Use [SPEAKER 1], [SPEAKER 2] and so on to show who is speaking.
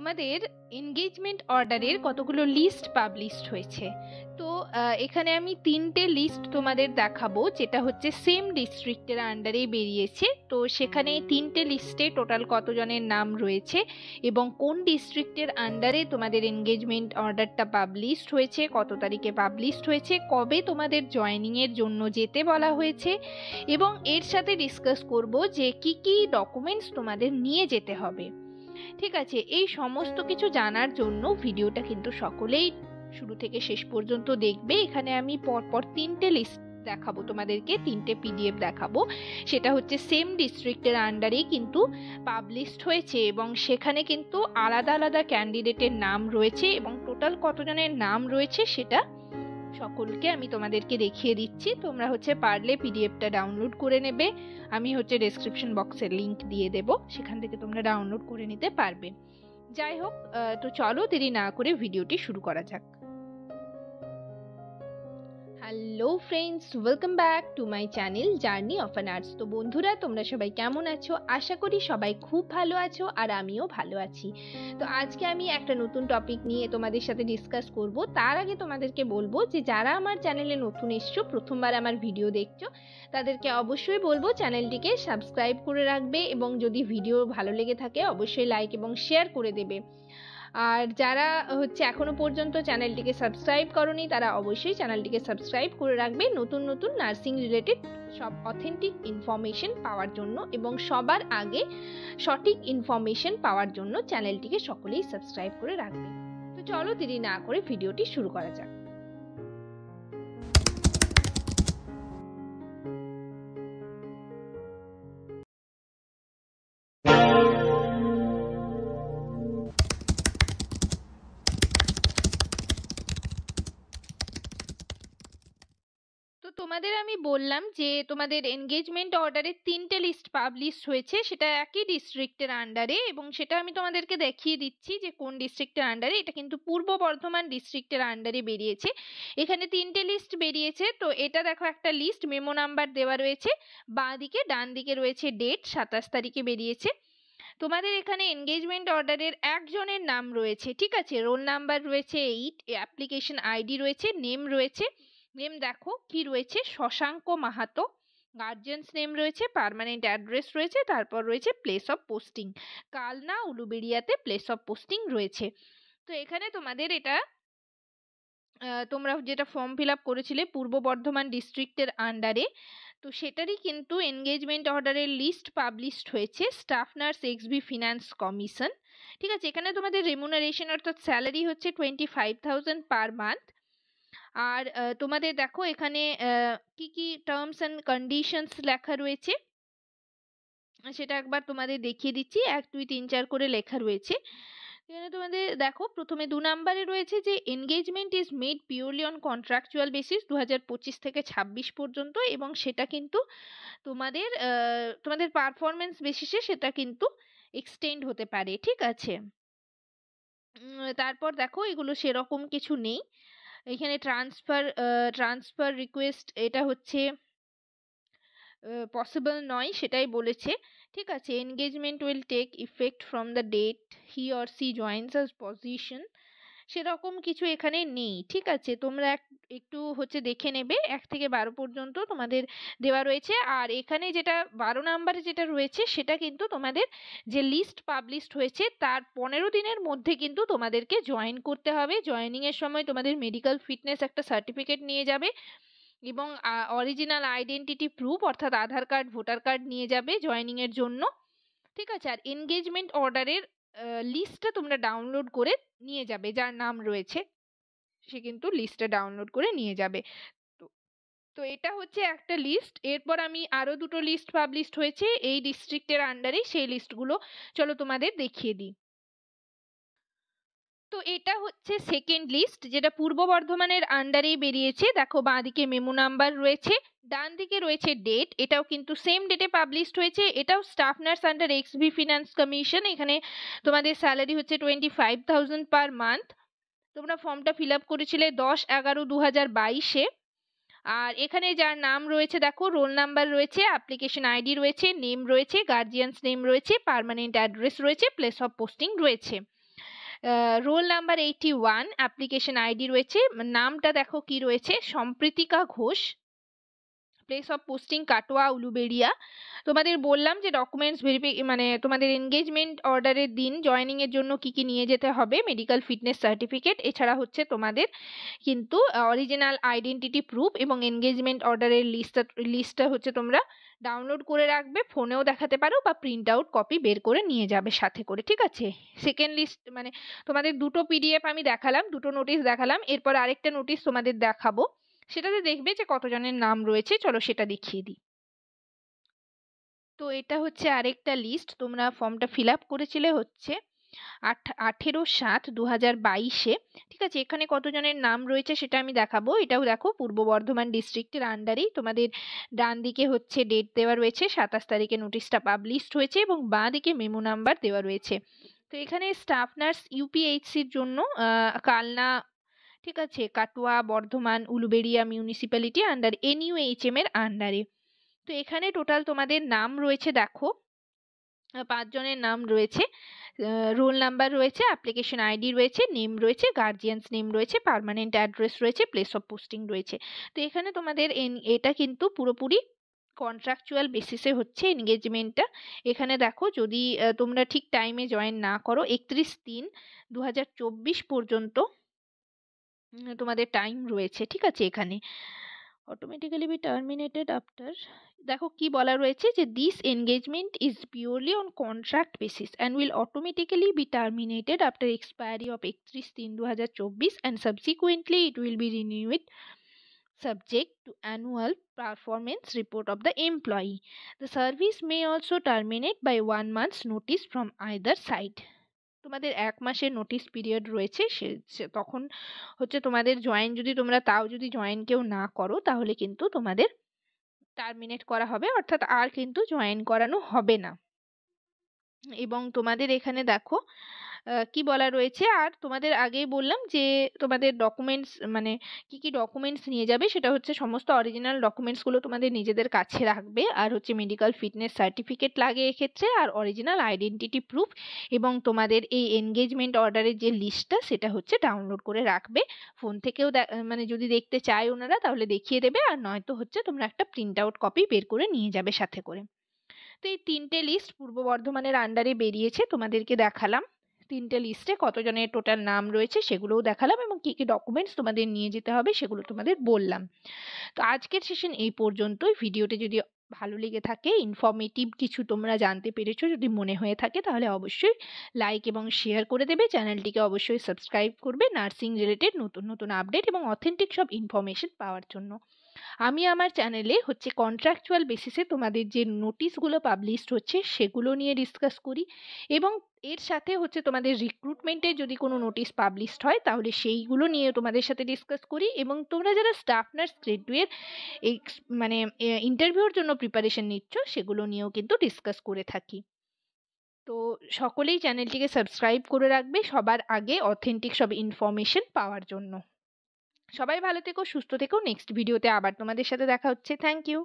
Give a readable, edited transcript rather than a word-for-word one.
[SPEAKER 1] তোমাদের এনগেজমেন্ট অর্ডারের কতগুলো লিস্ট পাবলিশড হয়েছে। তো এখানে আমি তিনটে লিস্ট তোমাদের দেখাবো, যেটা হচ্ছে সেম ডিস্ট্রিক্টের আন্ডারে বেরিয়েছে। তো সেখানে তিনটে লিস্টে টোটাল কতজনের নাম রয়েছে এবং কোন ডিস্ট্রিক্টের আন্ডারে তোমাদের এনগেজমেন্ট অর্ডারটা পাবলিশড হয়েছে, কত তারিখে পাবলিশড হয়েছে, কবে তোমাদের জয়েনিংয়ের জন্য যেতে বলা হয়েছে, এবং এর সাথে ডিসকাস করব যে কি কি ডকুমেন্টস তোমাদের নিয়ে যেতে হবে। ঠিক আছে, এই সমস্ত কিছু জানার জন্য ভিডিওটা কিন্তু সকলেই শুরু থেকে শেষ পর্যন্ত দেখবে। এখানে আমি পরপর তিনটে লিস্ট দেখাবো তোমাদেরকে, তিনটে পিডিএফ দেখাবো। সেটা হচ্ছে সেম ডিস্ট্রিক্টের আন্ডারেই কিন্তু পাবলিশড হয়েছে এবং সেখানে কিন্তু আলাদা আলাদা ক্যান্ডিডেটের নাম রয়েছে এবং টোটাল কতজনের নাম রয়েছে সেটা সকলকে আমি তোমাদেরকে দেখিয়ে দিচ্ছি। তোমরা পারলে পিডিএফটা ডাউনলোড করে নেবে। আমি ডেসক্রিপশন বক্সের লিংক দিয়ে দেব, সেখান থেকে তোমরা ডাউনলোড করে নিতে পারবে। যাই হোক, তো চলো দেরি না করে ভিডিওটি শুরু করা যাক। Hello friends, welcome back to my channel journey of an arts. তো বন্ধুরা, তোমরা সবাই কেমন আছো? আশা করি সবাই খুব ভালো আছো আর আমিও ভালো আছি। তো আজকে আমি একটা নতুন টপিক নিয়ে তোমাদের সাথে ডিসকাস করব। তার আগে তোমাদেরকে বলবো যে যারা আমার চ্যানেলে নতুন এসছো, প্রথমবার আমার ভিডিও দেখছো, তাদেরকে অবশ্যই বলবো চ্যানেলটিকে সাবস্ক্রাইব করে রাখবে এবং যদি ভিডিও ভালো লেগে থাকে অবশ্যই লাইক এবং শেয়ার করে দেবে। আর যারা এখনো পর্যন্ত চ্যানেলটিকে সাবস্ক্রাইব করনি তারা অবশ্যই চ্যানেলটিকে সাবস্ক্রাইব করে রাখবে নতুন নতুন নার্সিং রিলেটেড সব অথেন্টিক ইনফরমেশন পাওয়ার জন্য এবং সবার আগে সঠিক ইনফরমেশন পাওয়ার জন্য চ্যানেলটিকে সকলেই সাবস্ক্রাইব করে রাখবে। তো চলো দেরি না করে ভিডিওটি শুরু করা যাক। তোমাদের আমি বললাম যে তোমাদের এনগেজমেন্ট অর্ডারের তিনটে লিস্ট পাবলিশ হয়েছে, সেটা একই ডিস্ট্রিক্টের আন্ডারে এবং সেটা আমি তোমাদেরকে দেখিয়ে দিচ্ছি যে কোন ডিস্ট্রিক্টের আন্ডারে। এটা কিন্তু পূর্ব বর্ধমান ডিস্ট্রিক্টের আন্ডারে বেরিয়েছে। এখানে তিনটে লিস্ট বেরিয়েছে। তো এটা দেখো, একটা লিস্ট মেমো নাম্বার দেওয়া রয়েছে, বাঁ দিকে ডান দিকে রয়েছে ডেট, 27 তারিখে বেরিয়েছে। তোমাদের এখানে এনগেজমেন্ট অর্ডারের একজনের নাম রয়েছে, ঠিক আছে, রোল নাম্বার রয়েছে 8, অ্যাপ্লিকেশন আইডি রয়েছে, নেম রয়েছে। নেম দেখো কি রয়েছে, শশাঙ্ক মাহাতো। গার্জিয়ানস নেম রয়েছে, পার্মানেন্ট অ্যাড্রেস রয়েছে, তারপর রয়েছে প্লেস অফ পোস্টিং, কালনা উলুবেড়িয়াতে প্লেস অফ পোস্টিং রয়েছে। তো এখানে তোমাদের এটা তোমরা যেটা ফর্ম ফিল আপ করেছিলে পূর্ব বর্ধমান ডিস্ট্রিক্টের আন্ডারে, তো সেটারই কিন্তু এনগেজমেন্ট অর্ডারের লিস্ট পাবলিশড হয়েছে staff nurse XB finance commission. ঠিক আছে, এখানে তোমাদের রেমুনারেশন অর্থাৎ স্যালারি হচ্ছে 25,000 পার মান্থ। আর তোমাদের দেখো এখানে কি কি টার্মস অ্যান্ড কন্ডিশনস লেখা রয়েছে সেটা একবার তোমাদের দেখিয়ে দিচ্ছি। 1, 2, 3, 4 করে লেখা রয়েছে। এখানে তোমাদের দেখো প্রথমে 2 নম্বরে রয়েছে যে engagement is made purely on contractual basis 2025 থেকে 26 পর্যন্ত, এবং সেটা কিন্তু তোমাদের তোমাদের পারফরমেন্স বেসিসে সেটা কিন্তু এক্সটেন্ড হতে পারে। ঠিক আছে, তারপর দেখো এগুলো সেরকম কিছু নেই। এখানে ট্রান্সফার রিকোয়েস্ট এটা পসিবল নয়, সেটাই বলেছে। ঠিক আছে, engagement will take effect from the date he or she joins us position, সেরকম কিছু এখানে নেই। ঠিক আছে, তোমরা একটু দেখে নেবে, 1 থেকে 12 পর্যন্ত তোমাদের দেওয়া রয়েছে। আর এখানে যেটা 12 নম্বরে যেটা রয়েছে সেটা কিন্তু তোমাদের যে লিস্ট পাবলিশড হয়েছে তার 15 দিনের মধ্যে কিন্তু তোমাদেরকে জয়েন করতে হবে। জয়েনিংয়ের সময় তোমাদের মেডিকেল ফিটনেস একটা সার্টিফিকেট নিয়ে যাবে এবং অরিজিনাল আইডেন্টিটি প্রুফ অর্থাৎ আধার কার্ড, ভোটার কার্ড নিয়ে যাবে জয়েনিংয়ের জন্য। ঠিক আছে, আর এনগেজমেন্ট অর্ডারের লিস্টটা তোমরা ডাউনলোড করে নিয়ে যাবে, যার নাম রয়েছে সে কিন্তু লিস্টটা ডাউনলোড করে নিয়ে যাবে। তো এটা একটা লিস্ট। এরপর আমি আরো দুটো লিস্ট পাবলিশড হয়েছে এই ডিস্ট্রিক্টের আন্ডারে, সেই লিস্টগুলো চলো তোমাদের দেখিয়ে দিই। তো এটা সেকেন্ড লিস্ট, যেটা পূর্ব বর্ধমানের আন্ডারেই বেরিয়েছে। দেখো বাঁদিকে মেমো নাম্বার রয়েছে, ডান দিকে রয়েছে ডেট, এটাও কিন্তু সেম ডেটে পাবলিশড হয়েছে। এটাও staff nurse under XB finance commission. এখানে তোমাদের স্যালারি 25,000 পার মান্থ। তোমরা ফর্মটা ফিল আপ করেছিলে 10/11/2022-এ। আর এখানে যার নাম রয়েছে দেখো, রোল নাম্বার রয়েছে, অ্যাপ্লিকেশন আইডি রয়েছে, নেম রয়েছে, গার্জিয়ানস নেম রয়েছে, পার্মানেন্ট অ্যাড্রেস রয়েছে, প্লেস অফ পোস্টিং রয়েছে। রোল নাম্বার 81, অ্যাপ্লিকেশন আইডি রয়েছে, নামটা দেখো কি রয়েছে, Sampritika Ghosh, place of posting Katwa Uluberia. তোমাদের বললাম যে ডকুমেন্টস মানে তোমাদের এনগেজমেন্ট অর্ডারের দিন জয়েনিং এর জন্য কি কি নিয়ে যেতে হবে, মেডিকেল ফিটনেস সার্টিফিকেট, এছাড়া হচ্ছে তোমাদের কিন্তু অরিজিনাল আইডেন্টিটি প্রুফ এবং এনগেজমেন্ট অর্ডারের লিস্টটা হচ্ছে তোমরা ডাউনলোড করে রাখবে, ফোনেও দেখাতে পারো বা প্রিন্ট আউট কপি বের করে নিয়ে যাবে সাথে করে, ঠিক আছে। সেকেন্ড লিস্ট মানে তোমাদের দুটো পিডিএফ আমি দেখালাম, দুটো নোটিশ দেখালাম, এরপর আরেকটা নোটিশ তোমাদের দেখাবো, সেটাতে দেখবে যে কতজনের নাম রয়েছে, চলো সেটা দেখিয়ে দিই। তো এটা হচ্ছে আরেকটা লিস্ট, তোমরা ফর্মটা ফিল আপ করেছিলে হচ্ছে 18/7/2022-এ, ঠিক আছে। এখানে কতজনের নাম রয়েছে সেটা আমি দেখাবো, এটাও দেখো পূর্ব বর্ধমান ডিস্ট্রিক্টের আন্ডারেই। তোমাদের ডান দিকে হচ্ছে ডেট দেওয়া রয়েছে, 27 তারিখে নোটিশটা পাবলিশড হয়েছে এবং বাঁ দিকে মেমো নাম্বার দেওয়া রয়েছে। তো এখানে স্টাফ নার্স ইউপিএইচসির জন্য কালনা, ঠিক আছে, Katwa, Bardhaman, Uluberia municipality under NUHM এর আন্ডারে। তো এখানে টোটাল তোমাদের নাম রয়েছে দেখো 5 জনের নাম রয়েছে, রোল নাম্বার রয়েছে, অ্যাপ্লিকেশন আইডি রয়েছে, নেম রয়েছে, গার্জিয়ানস নেম রয়েছে, পার্মানেন্ট অ্যাড্রেস রয়েছে, প্লেস অফ পোস্টিং রয়েছে। তো এখানে তোমাদের এটা কিন্তু পুরোপুরি কন্ট্রাকচুয়াল বেসিসে হচ্ছে এনগেজমেন্টটা। এখানে দেখো যদি তোমরা ঠিক টাইমে জয়েন না করো, 31/3/2024 পর্যন্ত তোমাদের টাইম রয়েছে, ঠিক আছে। এখানে অটোমেটিক্যালি বি টার্মিনেটেড আফটার, দেখো কি বলা রয়েছে যে this engagement is purely on contract basis and will automatically be terminated after expiry of 31/3/2024 and subsequently it will be renewed subject to annual performance report of the employee. The service may also terminate by 1 month's notice from either side. তোমাদের 1 মাসের notice period রয়েছে, তখন হচ্ছে তোমাদের join যদি তোমরা তাও যদি জয়েন কেউ না করো তাহলে কিন্তু তোমাদের টার্মিনেট করা হবে, অর্থাৎ আর কিন্তু জয়েন করানো হবে না। এবং তোমাদের এখানে দেখো কি বলা রয়েছে, আর তোমাদের আগেই বললাম যে তোমাদের ডকুমেন্টস মানে কি কি ডকুমেন্টস নিয়ে যাবে, সেটা হচ্ছে সমস্ত অরিজিনাল ডকুমেন্টসগুলো তোমাদের নিজেদের কাছে রাখবে, আর হচ্ছে মেডিকেল ফিটনেস সার্টিফিকেট লাগে এক্ষেত্রে, আর অরিজিনাল আইডেন্টিটি প্রুফ, এবং তোমাদের এই এনগেজমেন্ট অর্ডারের যে লিস্টটা সেটা হচ্ছে ডাউনলোড করে রাখবে। ফোন থেকেও মানে যদি দেখতে চায় ওনারা তাহলে দেখিয়ে দেবে, আর নয়তো হচ্ছে তোমরা একটা প্রিন্ট আউট কপি বের করে নিয়ে যাবে সাথে করে। তো এই 3টে লিস্ট পূর্ব বর্ধমানের আন্ডারে বেরিয়েছে, তোমাদেরকে দেখালাম 3টে লিস্টে কতজনের টোটাল নাম রয়েছে সেগুলোও দেখালাম, এবং কি কি ডকুমেন্টস তোমাদের নিয়ে যেতে হবে সেগুলো তোমাদের বললাম। তো আজকের সেশন এই পর্যন্তই। ভিডিওটি যদি ভালো লেগে থাকে, ইনফরমেটিভ কিছু তোমরা জানতে পেরেছো যদি মনে হয়ে থাকে, তাহলে অবশ্যই লাইক এবং শেয়ার করে দেবে, চ্যানেলটিকে অবশ্যই সাবস্ক্রাইব করবে নার্সিং রিলেটেড নতুন নতুন আপডেট এবং অথেন্টিক সব ইনফরমেশন পাওয়ার জন্য। আমি আমার চ্যানেলে হচ্ছে কন্ট্রাকচুয়াল বেসিসে তোমাদের যে নোটিশগুলো পাবলিশড হচ্ছে সেগুলো নিয়ে ডিসকাস করি, এবং এর সাথে হচ্ছে তোমাদের রিক্রুটমেন্টের যদি কোনো নোটিশ পাবলিশড হয় তাহলে সেইগুলো নিয়ে তোমাদের সাথে ডিসকাস করি, এবং তোমরা যারা স্টাফ নার্স গ্রেড 2 এর মানে ইন্টারভিউর জন্য প্রিপারেশন নিচ্ছ সেগুলো নিয়েও কিন্তু ডিসকাস করে থাকি। তো সকলেই চ্যানেলটিকে সাবস্ক্রাইব করে রাখবে সবার আগে অথেন্টিক সব ইনফরমেশন পাওয়ার জন্য। সবাই ভালো থেকো, সুস্থ থেকো। নেক্সট ভিডিওতে আবার তোমাদের সাথে দেখা হচ্ছে। Thank you.